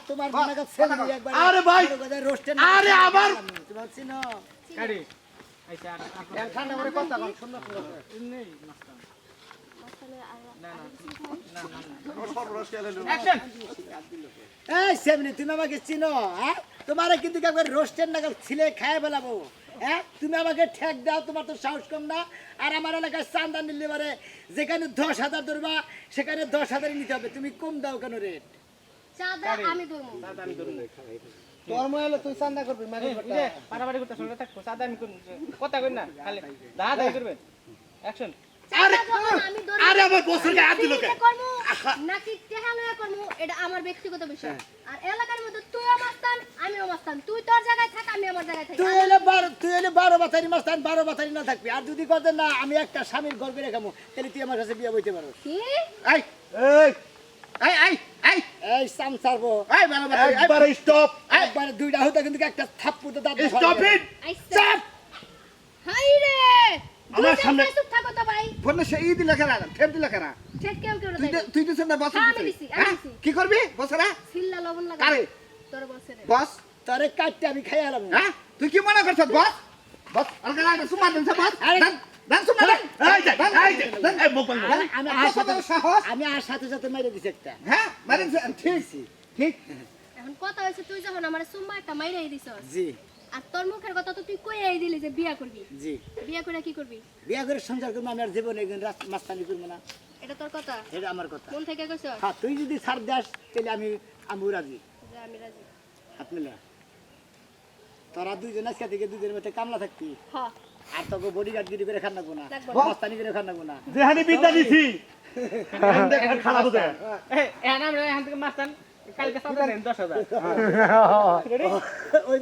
তোমার মনে কাছে ছেলে একবার আরে ভাই রোস্টেড আরে আবার তুমি চিনো কাড়ি আচ্ছা ঠান্ডা করে কথা বল সুন্দর নেই মাস্টার অ্যাকশন এই সেমনি তুমি আমাকে চিনো হ্যাঁ তোমারে কিন্তু একবার রোস্টেড নাগাল ছিলে খায় ফেলাবো হ্যাঁ তুমি আমাকে ঠেক দাও তোমার তো সাহস কম না আর আমার এলাকায় চান্দা নিলে পারে যেখানে 10,000 ধরবা সেখানে 10,000 নিতে হবে তুমি কম দাও কেন রেট চাঁদা আমি ধরবো দাদা আমি ধরুন তোর মনে তুই চান্দা করবি মানে পারাপারি করতে শুনলে থাকবো সাদা আমি কথা কই না খালি দাদা করবেন অ্যাকশন চাঁদা যখন আমি ধরবো আরে আমার বসের গায়ে হাত দিল কে করবো নাকি টেহালয়া করবো এটা আমার ব্যক্তিগত বিষয় আর এলাকার মধ্যে তুইও মাস্তান আমিও মাস্তান তুই তোর জায়গায় থাক আমি আমার জায়গায় থাকি তুই এলে 12 বাতারি মাস্তান 12 বাতারি না থাকবি আর যদি কথা না আমি একটা স্বামীর গর্বে রেখামো তাহলে তুই আমার কাছে বিয়ে বইতে পারো কি এই এই এই এই এই সাম সারবো এই বাবা একবার স্টপ একবার দুইটা হতো কিন্তু একটা থাপ্পড় তো দাঁত স্টপ ইট চাপ হাই রে আমার সামনে চুপ থাকো তো ভাই বললে সেই দিলা কেন ঠেপ দিলা কেন ঠিক কেউ কেউ তুই তুই তো না বস হ্যাঁ, আমি দিছি, আমি দিছি। কি করবি বসরা সিল্লা লবণ লাগা কারে তোর বসে রে বস তারে কাটতে আমি খাই আলাম হ্যাঁ তুই কি মনে করছ বস বস আলগা লাগা সুমা দেন বস দেন সুমা দেন এই মুখ বন্ধ আমি সাহস আমি আর সাথে সাথে মেরে দিছি একটা হ্যাঁ মারেন ঠিক ঠিক এখন কথা হইছে তুই যখন আমারে সুম্মা একটা মাইরাই দিছস জি আর তোর মুখের কথা তো তুই কইয়াই দিলি যে বিয়া করবি জি বিয়া করে কি করবি বিয়ে করে সংসার করবো আমি আর জীবনে একদিন মাস্তানি করবো না এটা তোর কথা এটা আমার কথা মন থেকে কইছস হ্যাঁ তুই যদি ছাড় দাস তাহলে আমি রাজি যে আমি রাজি হাত মিলা তোরা দুইজন আজকে থেকে দুজনের মধ্যে কামলা থাকতি হ্যাঁ আর তোকে বডিগার্ড গিরি করে খান নাকবো না লাগবো না। মাস্তানি করে খান নাকবো না যেহানি বিদ্যা দিছি খারাপ হতে এ আমরা এখান থেকে মাস্তান কালকে সাদা দেন 10,000 ওই